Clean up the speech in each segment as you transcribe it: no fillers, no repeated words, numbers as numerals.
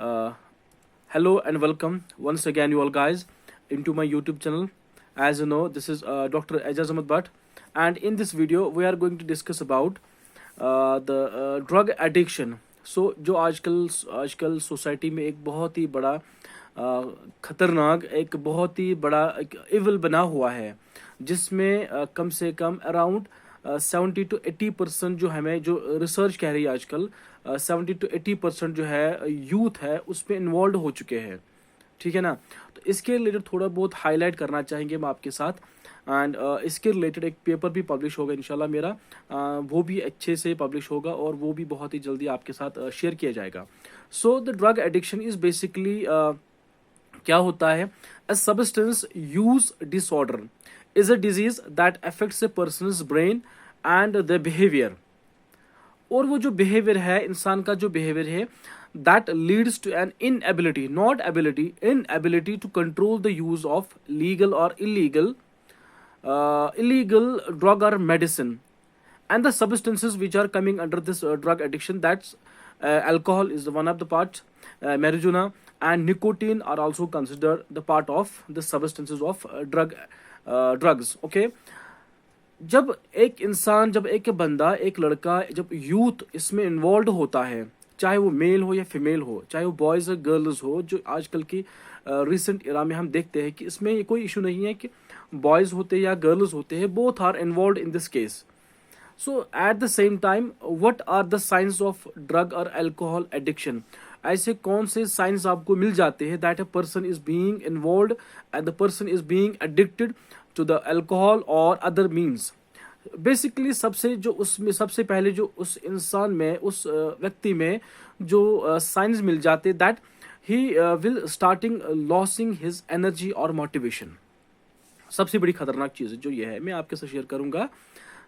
Uh, Hello and welcome once again, you all guys, into my YouTube channel. As you know, this is Dr. Ajaz Ahmed Bhatt, and in this video, we are going to discuss about the drug addiction. So, जो आजकल society में एक बहुत ही बड़ा खतरनाक, एक बहुत ही बड़ा एक इविल बना हुआ है, जिसमें कम से कम अराउंड 70 to 80% जो हमें जो रिसर्च कह रही है आजकल 70 to 80% जो है यूथ है उसमें इन्वॉल्व हो चुके हैं। ठीक है ना। तो इसके रिलेटेड थोड़ा बहुत हाईलाइट करना चाहेंगे हम आपके साथ। एंड इसके रिलेटेड एक पेपर भी पब्लिश होगा इंशाल्लाह मेरा, वो भी अच्छे से पब्लिश होगा और वो भी बहुत ही जल्दी आपके साथ शेयर किया जाएगा। So the drug addiction is basically क्या होता है, a substance use disorder is a disease that affects A persons brain and the behaviour. और वो जो बिहेवियर है, इंसान का जो बिहेवियर है, that leads to an inability, not ability, inability to control the use of legal और illegal drug or medicine, and the substances which are coming under this drug addiction, that's alcohol is one of the part, marijuana and nicotine are also considered the part of the substances of drugs. Okay, जब एक इंसान, जब एक बंदा, एक लड़का, जब youth इसमें इन्वॉल्व होता है, चाहे वो मेल हो या फीमेल हो, चाहे वो बॉयज़ और गर्ल्स हो, जो आजकल की रिसेंट इरा में हम देखते हैं कि इसमें कोई इशू नहीं है कि बॉयज़ होते या गर्ल्स होते हैं, both are involve in this case. So at the same time what are the signs of drug और अल्कोहल एडिक्शन, ऐसे कौन से साइंस आपको मिल जाते हैं that a person is being involve and the person is being addicted to the alcohol और other means. Basically सबसे पहले जो उस इंसान में, उस व्यक्ति में जो साइंस मिल जाते, that he will starting losing his energy और मोटिवेशन। सबसे बड़ी खतरनाक चीज़ जो ये है, मैं आपके साथ शेयर करूंगा,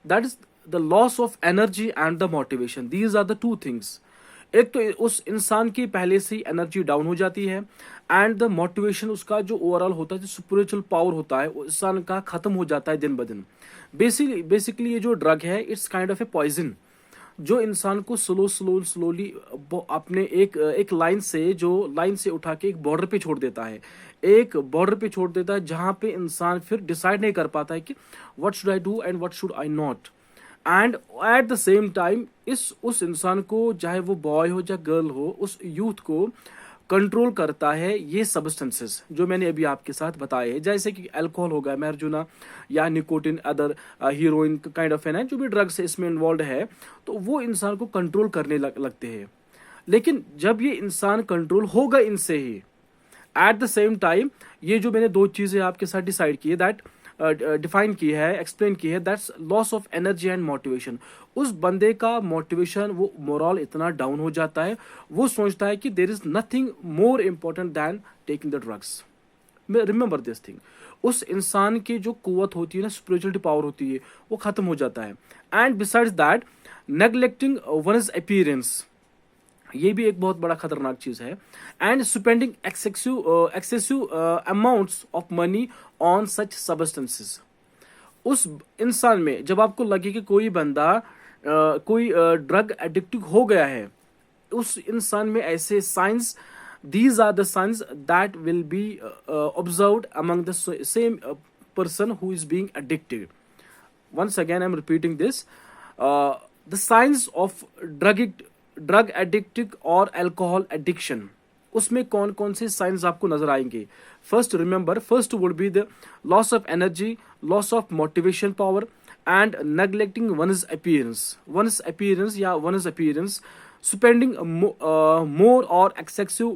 that is the loss of energy and the motivation. These are the two things. एक तो उस इंसान की पहले से ही एनर्जी डाउन हो जाती है, एंड द मोटिवेशन, उसका जो ओवरऑल होता है, जो स्पिरिचुअल पावर होता है, उस इंसान का खत्म हो जाता है दिन ब दिन। बेसिकली ये जो ड्रग है, it's kind of a poison, जो इंसान को स्लोली अपने एक लाइन से उठा के एक बॉर्डर पे छोड़ देता है, जहां पे इंसान फिर डिसाइड नहीं कर पाता है कि what should I do and what should I not. And eight the same time उस इंसान को, चाहे वो बॉय हो या गर्ल हो, उस यूथ को कंट्रोल करता है ये सब्सटेंसेस जो मैंने अभी आपके साथ बताए हैं, जैसे कि अल्कोहल हो गया, मैरिजुना या nicotine, other heroine kind of है, जो भी ड्रग्स इसमें इन्वॉल्व है, तो वो इंसान को कंट्रोल करने लगते हैं। लेकिन जब ये इंसान कंट्रोल होगा इनसे ही, एट द सेम टाइम ये जो मैंने दो चीजें आपके साथ डिसाइड की है, दैट डिफाइन की है, एक्सप्लेन की है, that's loss of energy and motivation. उस बंदे का मोटिवेशन, वो मोरल इतना डाउन हो जाता है, वो सोचता है कि there is nothing more important than taking the drugs. Remember this thing, उस इंसान की जो कुव्वत होती है ना, स्पिरिचुअलिटी पावर होती है, वो खत्म हो जाता है। And besides that neglecting one's appearance, ये भी एक बहुत बड़ा खतरनाक चीज है। And spending excessive amounts of money on such substances. उस इंसान में जब आपको लगे कि कोई बंदा कोई ड्रग एडिक्टिव हो गया है, उस इंसान में ऐसे science, these are the signs that will be observed among the same person who is being addicted. Once again I'm repeating this, the signs of drug addicted और alcohol addiction, उसमें कौन कौन से साइंस आपको नजर आएंगे। First remember, first would be the loss of energy, loss of motivation power and neglecting one's appearance, spending more or excessive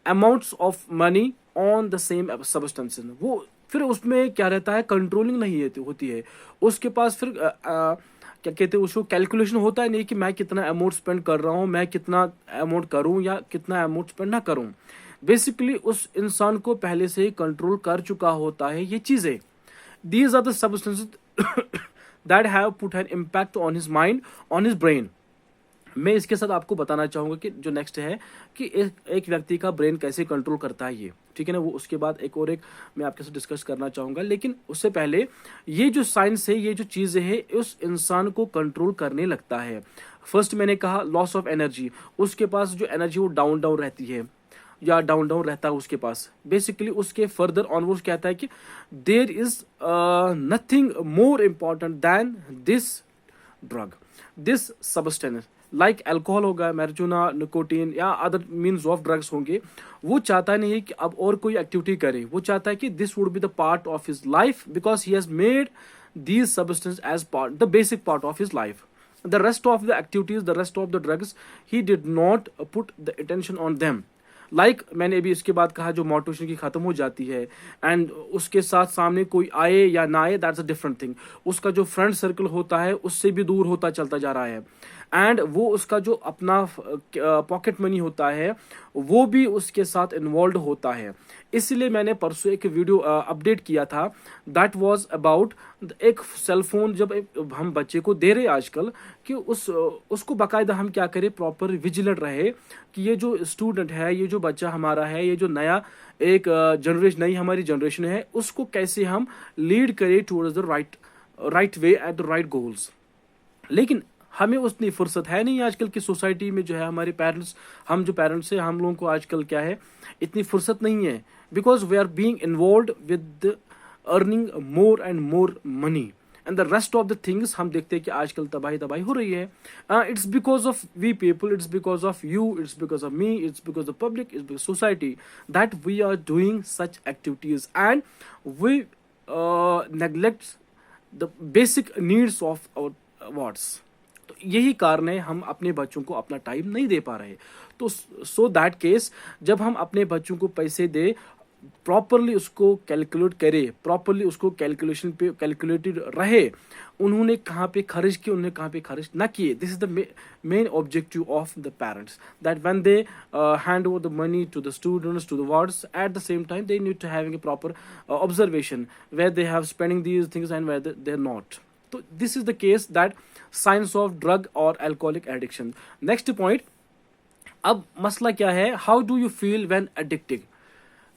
amounts of money on the same substances। वो फिर उसमें क्या रहता है, कंट्रोलिंग नहीं होती है उसके पास। फिर क्या कहते हैं, उसको कैलकुलेशन होता है नहीं कि मैं कितना अमाउंट स्पेंड कर रहा हूँ, मैं कितना अमाउंट करूँ या कितना अमाउंट स्पेंड ना करूँ। बेसिकली उस इंसान को पहले से ही कंट्रोल कर चुका होता है ये चीज़ें। These are the substances that have put an impact on his mind, on his brain. मैं इसके साथ आपको बताना चाहूंगा कि जो नेक्स्ट है कि एक व्यक्ति का ब्रेन कैसे कंट्रोल करता है ये, ठीक है ना। वो उसके बाद एक मैं आपके साथ डिस्कस करना चाहूंगा, लेकिन उससे पहले ये जो साइंस है, ये जो चीजें है, उस इंसान को कंट्रोल करने लगता है। फर्स्ट मैंने कहा लॉस ऑफ एनर्जी, उसके पास जो एनर्जी वो डाउन डाउन रहती है या डाउन डाउन रहता है उसके पास। बेसिकली उसके फर्दर ऑनवर्ड्स कहता है कि there is nothing more important than this drug, this substance, like alcohol होगा, मैरिजुना, निकोटीन या अदर मीन्स ऑफ ड्रग्स होंगे। वो चाहता नहीं है कि अब और कोई एक्टिविटी करे, वो चाहता है कि this would be the part of his life because he has made these substances as part, the basic part of his life. The rest of the activities, the rest of the drugs, he did not put the attention on them. Like मैंने अभी इसके बाद कहा जो motivation की खत्म हो जाती है एंड उसके साथ सामने कोई आए या ना आए, दैट्स अ डिफरेंट थिंग। उसका जो फ्रेंड सर्कल होता है उससे भी दूर होता चलता जा रहा है एंड वो उसका जो अपना पॉकेट मनी होता है वो भी उसके साथ इन्वॉल्व होता है। इसलिए मैंने परसों एक वीडियो अपडेट किया था, दैट वाज अबाउट एक सेल फोन जब हम बच्चे को दे रहे आजकल कि उसको बाकायदा हम क्या करें, प्रॉपर विजिलेंट रहे कि ये जो स्टूडेंट है, ये जो बच्चा हमारा है, ये जो नया एक जनरेशन, नई हमारी जनरेशन है, उसको कैसे हम लीड करें towards the right way at the right goals. लेकिन हमें उतनी फुर्सत है नहीं आजकल की सोसाइटी में, जो है हमारे पेरेंट्स, हम जो पेरेंट्स हैं, हम लोगों को आजकल क्या है, इतनी फुर्सत नहीं है because we are being involved with earning more and more money and the rest of the things. हम देखते हैं कि आजकल तबाही तबाही हो रही है। It's because of we people, it's because of you, it's because of me, it's because of public, it's because society that we are doing such activities and we neglect the basic needs of our wards. तो यही कारण है हम अपने बच्चों को अपना time नहीं दे पा रहे। तो सो दैट केस जब हम अपने बच्चों को पैसे दे, प्रॉपरली उसको कैलकुलेट करे, प्रॉपरली उसको कैलकुलेशन पे कैलकुलेटेड रहे, उन्होंने कहाँ पे खर्च किए, उन्होंने कहाँ पे खर्च ना किए। This is the main objective of the parents, that when they hand over the money to the students, to the wards, at the same time they need to having a proper observation where they have spending these things and where they are not. तो this is the case that science of drug और alcoholic addiction. Next point, अब मसला क्या है, how do you feel when addicted.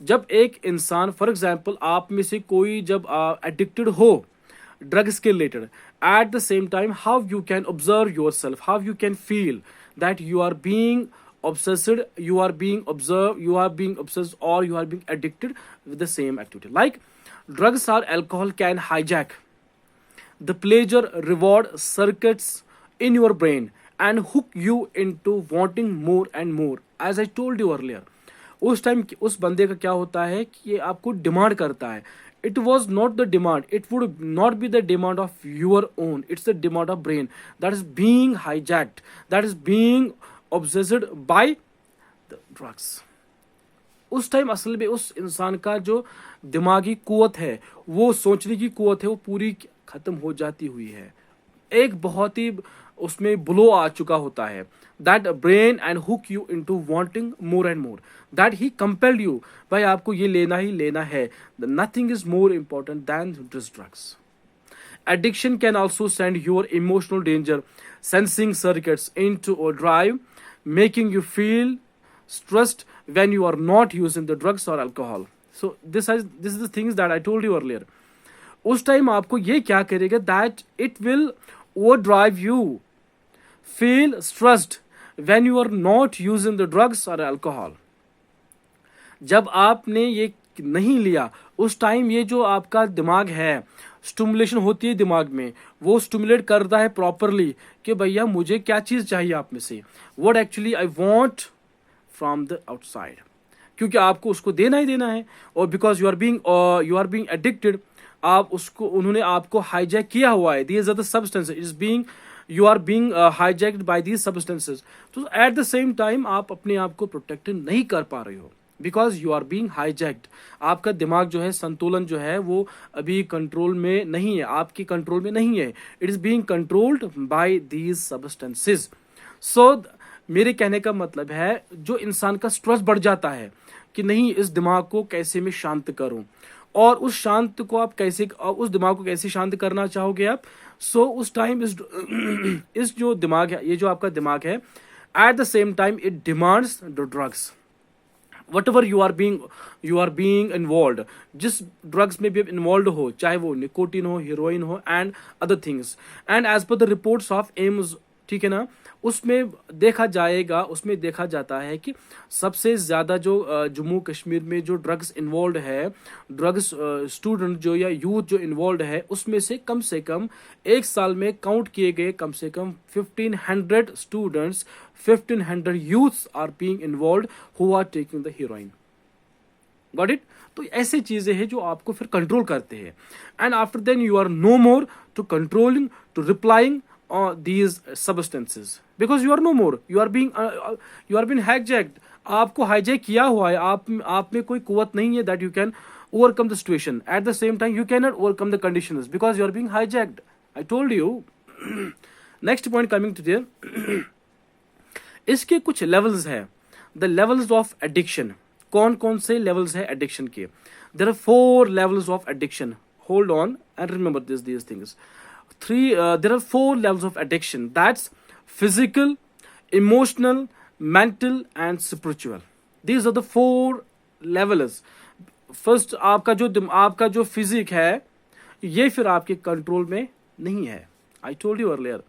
जब एक इंसान, for example आप में से कोई जब एडिक्टेड हो ड्रग्स के related, at the same time how you can observe yourself, how you can feel that you are being obsessed, you are being observed, you are being obsessed, or you are being addicted with the same activity. Like drugs or alcohol can hijack the pleasure reward circuits in your brain and hook you into wanting more and more, as I told you earlier. उस time उस बंदे का क्या होता है कि ये आपको डिमांड करता है। It was not the demand, it would not be the demand of your own, it's the demand of brain that is being hijacked, that is being obsessed by the drugs. उस time असल में उस इंसान का जो दिमागी कुवत है, वो सोचने की कुवत है, वो पूरी खत्म हो जाती हुई है। एक बहुत ही उसमें ब्लो आ चुका होता है, that brain and hook you into wanting more and more, that he compelled you, भाई आपको ये लेना ही लेना है। Nothing is more important than this drugs. Addiction can also send your emotional danger sensing circuits into overdrive, making you feel stressed when you are not using the drugs or alcohol. So this is the things that I told you earlier. उस time आपको ये क्या करेगा, that it will overdrive you, feel stressed when you are not using the drugs or alcohol. जब आपने ये नहीं लिया, उस टाइम ये जो आपका दिमाग है, स्टिमुलेशन होती है दिमाग में, वो स्टिमुलेट करता है प्रॉपरली कि भैया मुझे क्या चीज़ चाहिए आप में से, what actually I want from the outside, क्योंकि आपको उसको देना ही देना है। और because you are being addicted, आप उसको, उन्होंने आपको हाईजैक किया हुआ है, these are the substances is being, you are being hijacked by these substances. तो एट द सेम टाइम आप अपने आप को प्रोटेक्ट नहीं कर पा रहे हो because you are being hijacked. आपका दिमाग जो है, संतुलन जो है, वो अभी कंट्रोल में नहीं है, आपके कंट्रोल में नहीं है, it is being controlled by these substances. So मेरे कहने का मतलब है, जो इंसान का स्ट्रेस बढ़ जाता है कि नहीं, इस दिमाग को कैसे मैं शांत करूं, और उस शांत को आप कैसे, उस दिमाग को कैसे शांत करना चाहोगे आप। सो उस टाइम इस जो दिमाग है, ये जो आपका दिमाग है, eight the same time it demands the drugs. whatever you are being involved, जिस ड्रग्स में भी आप इन्वॉल्व हो, चाहे वो निकोटीन हो, हीरोइन हो and other things, and as per the reports of ठीक है ना, उसमें देखा जाता है कि सबसे ज़्यादा जो जम्मू कश्मीर में जो ड्रग्स इन्वॉल्व है, ड्रग्स स्टूडेंट जो या यूथ जो इन्वॉल्व है, उसमें से कम एक साल में काउंट किए गए कम से कम 1500 students, 1500 youths are being involve who are taking the heroin. Got it? तो ऐसे चीजें हैं जो आपको फिर कंट्रोल करते हैं, and after then you are no more to controlling, to replying these substances because you are no more, you are being hijacked। आपको हाईजैक किया हुआ है, आप में कोई कुवत नहीं है that you can overcome the situation, at the same time you cannot overcome the conditions because you are being hijacked, I told you। next point coming to there इसके कुछ लेवल्स है, द लेवल्स ऑफ एडिक्शन। कौन कौन से levels है addiction के? There are 4 levels of addiction, hold on and remember these things। There are 4 levels of addiction, that's physical, emotional, mental and spiritual। These are the 4 levels। first आपका जो physique है ये फिर आपके कंट्रोल में नहीं है, I told you earlier।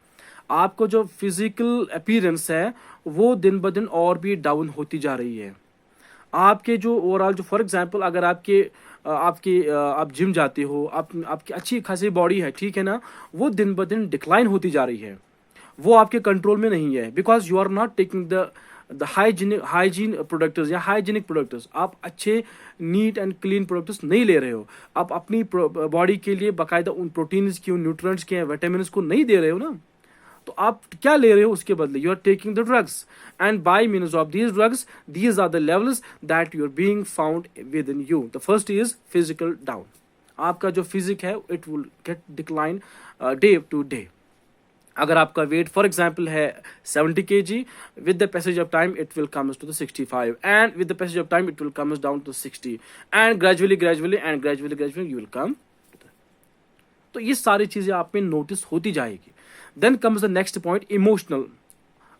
आपको जो फिजिकल अपीयरेंस है वो दिन ब दिन और भी डाउन होती जा रही है। आपके जो ओवरऑल जो फॉर एग्जांपल अगर आप जिम जाते हो, आपकी अच्छी खासी बॉडी है, ठीक है ना, वो दिन ब दिन डिक्लाइन होती जा रही है, वो आपके कंट्रोल में नहीं है because you are not taking the hygiene products या हाइजीनिक प्रोडक्ट्स। आप अच्छे नीट एंड क्लीन प्रोडक्ट्स नहीं ले रहे हो, आप अपनी बॉडी के लिए बाकायदा उन प्रोटीन्स की, उन न्यूट्रिएंट्स के, विटामिन्स को नहीं दे रहे हो ना, तो आप क्या ले रहे हो उसके बदले? You are taking the drugs, and by means of these drugs these are the levels that you are being found with in you. The first is physical down. आपका जो फिजिक है it will get decline day to day. अगर आपका weight for example है 70 kg, with the passage of time it will comes to the 65, and with the passage of time it will comes down to 60, and gradually you will come. तो ये सारी चीजें आप में notice होती जाएगी। Then comes the next point, emotional.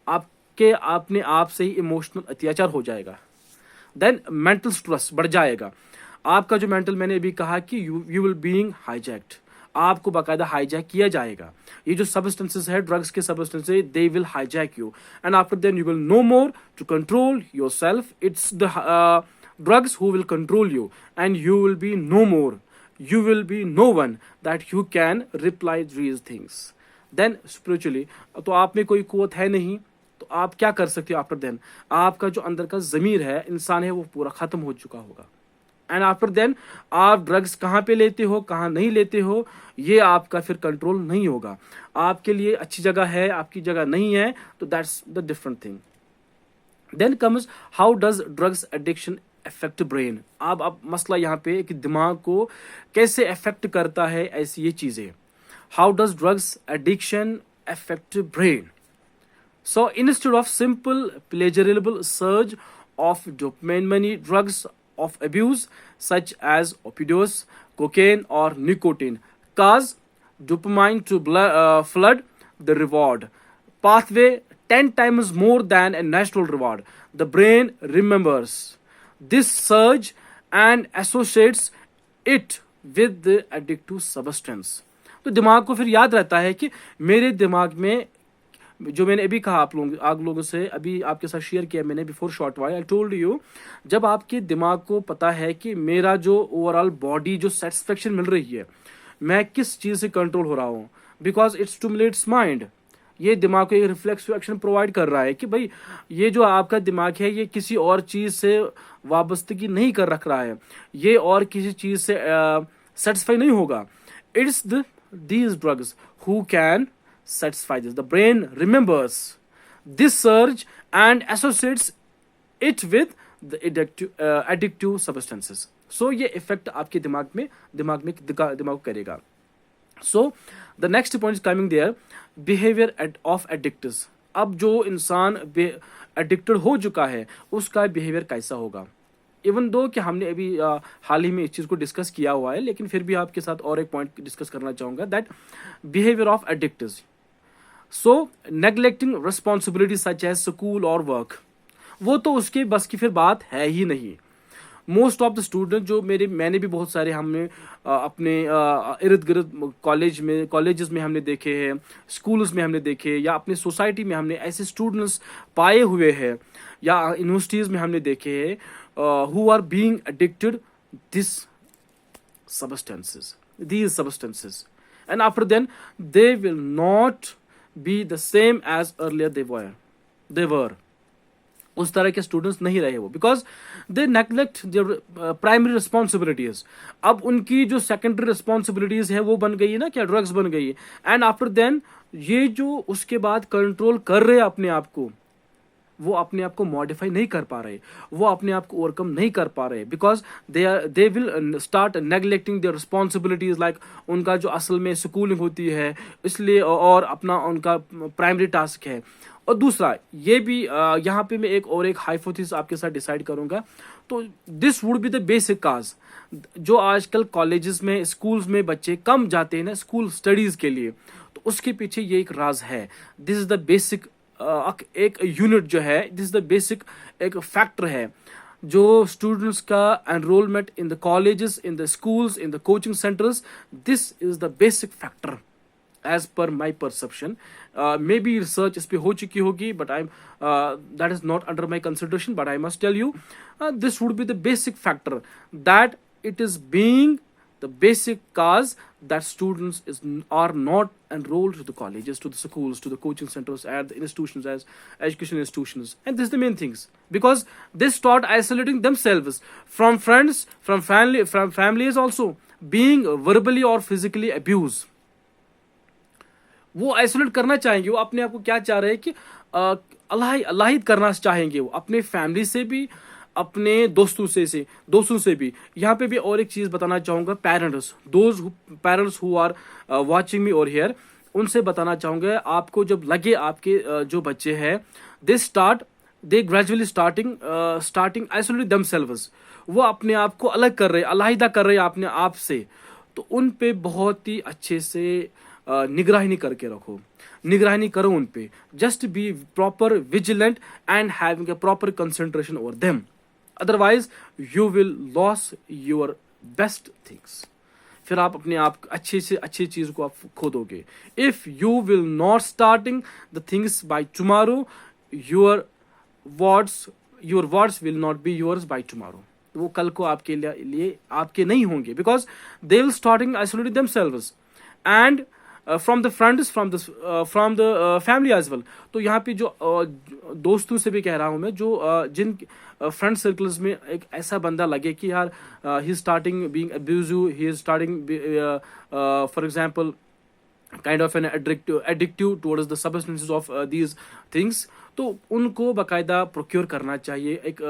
अपने आप से ही इमोशनल अत्याचार हो जाएगा। देन मेंटल स्ट्रेस बढ़ जाएगा। आपका जो मेंटल, मैंने अभी कहा कि यू विल बीइंग हाईजैक्ड, आपको बाकायदा हाईजैक किया जाएगा। ये जो सब्सटेंसेस है, ड्रग्स के substances, they will hijack you, and after then you will no more to control yourself. It's the drugs who will control you, and you will be no more, you will be no one that you can reply these things। then spiritually, तो आप में कोई कुवत है नहीं, तो आप क्या कर सकते हो? आफ्टर देन आपका जो अंदर का जमीर है, इंसान है, वो पूरा खत्म हो चुका होगा, एंड आफ्टर देन आप ड्रग्स कहाँ पे लेते हो, कहाँ नहीं लेते हो, ये आपका फिर कंट्रोल नहीं होगा। आपके लिए अच्छी जगह है, आपकी जगह नहीं है, तो that's the different thing. Then comes how does drugs addiction affect brain. अब मसला यहाँ पे कि दिमाग को कैसे अफेक्ट करता है ऐसी ये चीजें। How does drugs addiction affect brain? So instead of simple pleasurable surge of dopamine, many drugs of abuse such as opioids, cocaine or nicotine cause dopamine to flood the reward pathway 10 times more than a natural reward. The brain remembers this surge and associates it with the addictive substance। तो दिमाग को फिर याद रहता है कि मेरे दिमाग में, जो मैंने अभी कहा आप लोगों से, अभी आपके साथ शेयर किया मैंने before short while, I told you, जब आपके दिमाग को पता है कि मेरा जो ओवरऑल बॉडी जो सेटिस्फेक्शन मिल रही है, मैं किस चीज से कंट्रोल हो रहा हूँ, बिकॉज इट स्टिमुलेट्स माइंड। ये दिमाग को एक रिफ्लेक्सिव एक्शन प्रोवाइड कर रहा है कि भाई ये जो आपका दिमाग है ये किसी और चीज से वाबस्तगी नहीं कर रख रहा है, ये और किसी चीज से सेटिस्फाई नहीं होगा। It's these drugs who can satisfy this। The brain remembers this surge and associates it with the addictive substances। So ये इफेक्ट आपके दिमाग को करेगा। So the next point is coming there, behavior of addicts। अब जो इंसान addicted हो चुका है उसका बिहेवियर कैसा होगा? इवन दो कि हमने अभी हाल ही में इस चीज़ को डिस्कस किया हुआ है, लेकिन फिर भी आपके साथ और एक पॉइंट डिस्कस करना चाहूँगा, that behaviour of addicts. So neglecting responsibility such as school और वर्क, वो तो उसके बस की फिर बात है ही नहीं। मोस्ट ऑफ द स्टूडेंट जो मैंने भी बहुत सारे हमने अपने इर्द गिर्द कॉलेजेस में हमने देखे हैं, स्कूल्स में हमने देखे, या अपने सोसाइटी में हमने ऐसे स्टूडेंट्स पाए हुए हैं, या यूनिवर्सिटीज़ में हमने देखे हैं who are being addicted this these substances, and after then they will not be the same as earlier they were. उस तरह के स्टूडेंट्स नहीं रहे वो, because they neglect there primary responsibilities. अब उनकी जो सेकेंडरी रिस्पॉन्सिबिलिटीज है वो बन गई है ना, क्या ड्रग्स बन गई है. एंड आफ्टर देन ये जो उसके बाद कंट्रोल कर रहे हैं अपने आप को, वो अपने आप को मॉडिफाई नहीं कर पा रहे, वो अपने आप को ओवरकम नहीं कर पा रहे, because they will start neglecting there responsibilities. Like उनका जो असल में स्कूलिंग होती है, इसलिए और अपना उनका प्राइमरी टास्क है. और दूसरा ये भी यहाँ पे मैं एक हाइपोथेसिस आपके साथ डिसाइड करूंगा. तो this would be the basic cause. जो आजकल कॉलेजेस में, स्कूल्स में बच्चे कम जाते हैं ना स्कूल स्टडीज के लिए, तो उसके पीछे ये एक राज है. दिस इज द बेसिक एक यूनिट जो है, दिस इज द बेसिक एक फैक्टर है जो स्टूडेंट्स का enrolment in the colleges, in the schools, in the coaching centres, this is the basic factor as per my perception. Maybe research इस पे हो चुकी होगी, but I that is not under my consideration, but I must tell you this would be the basic factor that it is being the basic cause that students are not enrolled to the colleges, to the schools, to the coaching centers, at the institutions as education institutions. And this is the main things, because they start isolating themselves from friends, from families also, being verbally or physically abused. वो isolate करना चाहेंगे, वो अपने आप को क्या चाह रहे हैं कि अलाहिद करना चाहेंगे, वो अपने फैमिली से भी, अपने दोस्तों से भी. यहाँ पे भी और एक चीज बताना चाहूंगा, parents who are watching me और हियर, उनसे बताना चाहूंगा, आपको जब लगे आपके जो बच्चे हैं दे ग्रेजुअली स्टार्टिंग आइसोलेट देमसेल्व्स, वो अपने आप को अलग कर रहे, अलाहिदा कर रहे अपने आप से, तो उन पे बहुत ही अच्छे से निगरानी करके रखो, निगरानी करो उन पे. Just be proper vigilant and having a proper concentration over them. Otherwise you will loss your best things. फिर आप अपने आप अच्छे से अच्छी चीज को आप खो दोगे. If you will not starting the things by tomorrow, your words will not be yours by tomorrow. वो कल को आपके लिए आपके नहीं होंगे, because they will starting isolate themselves and from the friends, from the family as well. तो यहाँ पे जो दोस्तों से भी कह रहा हूँ मैं, जो जिन फ्रेंड सर्कल्स में एक ऐसा बंदा लगे कि यार he starting being abusive, he is starting for example kind of an addictive towards the substances of these things, तो उनको बाकायदा प्रोक्योर करना चाहिए, एक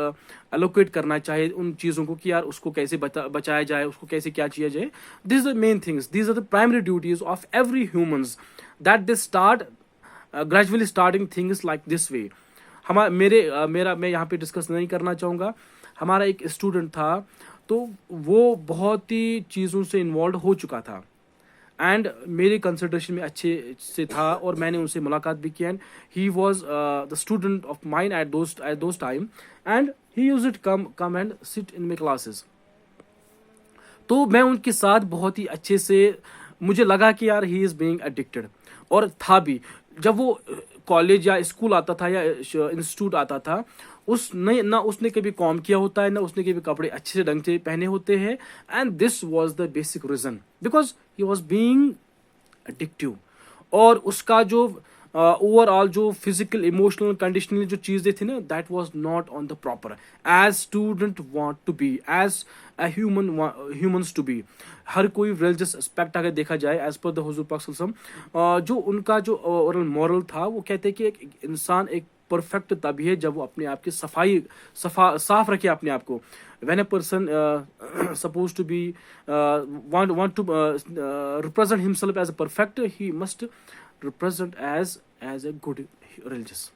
एलोकेट करना चाहिए उन चीज़ों को कि यार उसको कैसे बचाया जाए, उसको कैसे क्या किया जाए. This are main things, these are the primary duties of every humans, that they start gradually starting things like this way. मैं यहाँ पे डिस्कस नहीं करना चाहूँगा. हमारा एक स्टूडेंट था, तो वो बहुत ही चीज़ों से इन्वॉल्व हो चुका था एंड मेरे कंसिडरेशन में अच्छे से था, और मैंने उनसे मुलाकात भी की. And he was the student of mine at those time, and he used to come and sit in my classes. तो मैं उनके साथ बहुत ही अच्छे से, मुझे लगा कि यार ही इज़ बीइंग एडिक्टेड, और था भी. जब वो कॉलेज या स्कूल आता था या इंस्टीट्यूट आता था, ना उसने कभी कॉम किया होता है, ना उसने कभी कपड़े अच्छे से ढंग से पहने होते हैं. And this was the basic reason, because he was being addictive. और उसका जो ओवरऑल जो फिजिकल इमोशनल कंडीशनल जो चीजें थी ना, that was not on the proper as student want to be, as a humans to be. हर कोई रिलीजियस एस्पेक्ट अगर देखा जाए एज पर द हुजूर पाक सल्लल्लाहु अलैहि वसल्लम, जो उनका जो ओवरऑल मॉरल था, वो कहते हैं कि एक इंसान एक परफेक्ट तभी है जब वो अपने आप की साफ रखे अपने आप को. When a person suppose to be want to represent himself as a perfect, he must represent as a good religious.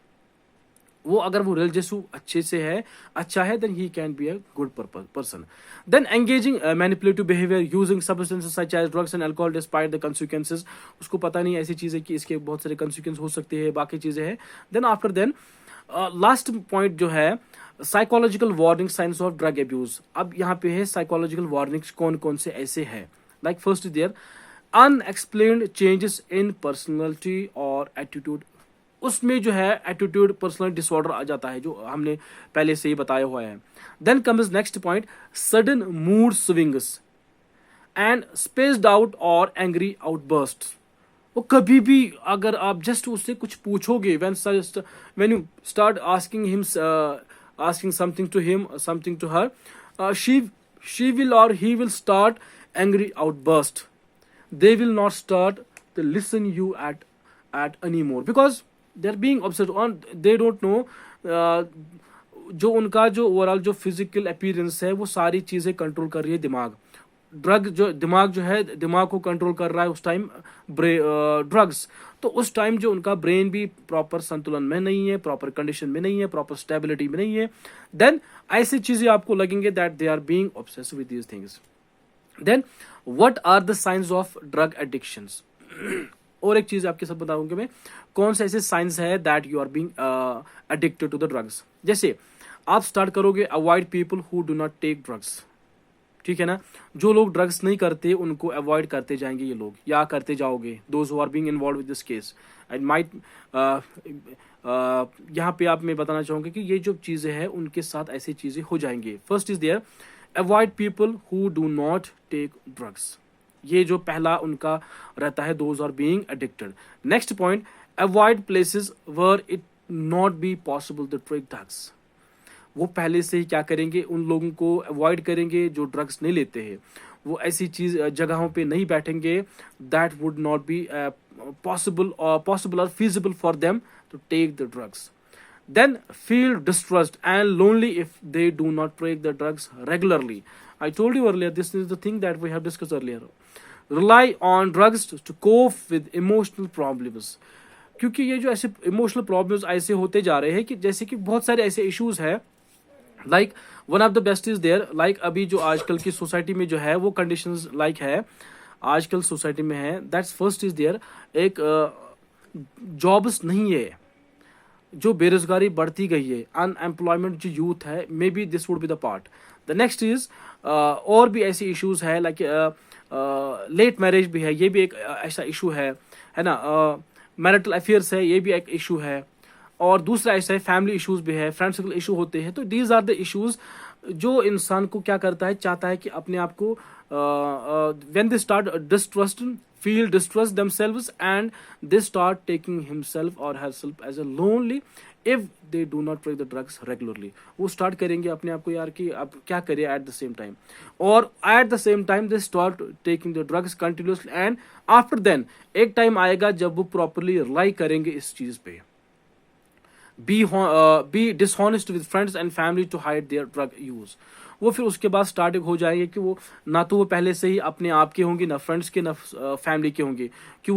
वो अगर वो रिलीजियस अच्छे से है, अच्छा है, then he can be a good person. Then engaging manipulative behaviour using substances such as drugs and alcohol despite the consequences. उसको पता नहीं ऐसी चीज़ है कि इसके बहुत सारे कंसिक्वेंस हो सकते हैं, बाकी चीज़ें हैं. Then after then last point जो है, psychological warning signs of drug abuse. अब यहाँ पे है साइकोलॉजिकल वार्निंग्स कौन कौन से ऐसे हैं। Like first is there unexplained changes in personality और एटीट्यूड। उसमें जो है एटीट्यूड पर्सनल डिसऑर्डर आ जाता है, जो हमने पहले से ही बताया हुआ है। Then comes next point, sudden mood swings and spaced out और एंग्री आउटबर्स्ट। वो कभी भी अगर आप जस्ट उससे कुछ पूछोगे, when you start asking him asking something to him, something to her, she will or he will start angry outburst. They will not start to listen you at anymore because they're being upset on, they don't know जो उनका जो overall जो physical appearance है वो सारी चीजें control कर रही है दिमाग। दिमाग जो है दिमाग को कंट्रोल कर रहा है उस टाइम ड्रग्स। तो उस टाइम जो उनका ब्रेन भी प्रॉपर संतुलन में नहीं है, प्रॉपर कंडीशन में नहीं है, प्रॉपर स्टेबिलिटी में नहीं है, देन ऐसी चीजें आपको लगेंगे that they are being obsessed with these things. Then what are the signs of drug addictions. और एक चीज आपके साथ बताऊंगा मैं, कौन से ऐसे साइंस है that you are being addicted to the drugs. जैसे आप स्टार्ट करोगे avoid people who do not take drugs, ठीक है ना। जो लोग ड्रग्स नहीं करते उनको अवॉइड करते जाएंगे ये लोग, या करते जाओगे, those who are being involved with this case. And might यहाँ पे आप मैं बताना चाहूंगा कि ये जो चीजें हैं उनके साथ ऐसी चीजें हो जाएंगी। First is there avoid people who do not take drugs, ये जो पहला उनका रहता है, those are being addicted. Next point, avoid places where it not be possible to take drugs. वो पहले से ही क्या करेंगे, उन लोगों को अवॉइड करेंगे जो ड्रग्स नहीं लेते हैं। वो ऐसी चीज जगहों पे नहीं बैठेंगे that would not be possible और feasible for them to take the drugs. Then feel distressed and lonely if they do not take the drugs regularly. I told you earlier, this is the thing that we have discussed earlier. Rely on drugs to cope with emotional problems. क्योंकि ये जो ऐसे emotional problems ऐसे होते जा रहे हैं कि जैसे कि बहुत सारे ऐसे इश्यूज है, like one of the best is there, like अभी जो आजकल की सोसाइटी में जो है वो कंडीशंस लाइक है आजकल सोसाइटी में है, दैट्स फर्स्ट इज देयर एक जॉब्स नहीं है, जो बेरोजगारी बढ़ती गई है, अनएम्प्लॉयमेंट जो यूथ है, may be this would be the part. The next is और भी ऐसे इश्यूज है, लाइक लेट मैरिज भी है, ये भी एक ऐसा इशू है ना। मैरिटल अफेयर्स है, ये भी एक इशू है। और दूसरा ऐसा है फैमिली इश्यूज भी है, फ्रेंड सर्कल इशू होते हैं। तो दीज आर द इश्यूज जो इंसान को क्या करता है, चाहता है कि अपने आप को when they start distrust, feel distrust themselves and they start taking himself और herself as a lonely if they do not take the drugs regularly. वो स्टार्ट करेंगे अपने आप को यार कि अब क्या करें एट द सेम टाइम, और at the same time they start taking the drugs continuously. And after then एक टाइम आएगा जब वो प्रॉपरली रिलाई करेंगे इस चीज पे। be dishonest with friends and family to hide their drug use. वो फिर उसके बाद स्टार्टिंग हो जाएगी कि वो ना तो वो पहले से ही अपने आप के होंगे, ना फ्रेंड्स के, ना फैमिली के होंगे, कि वो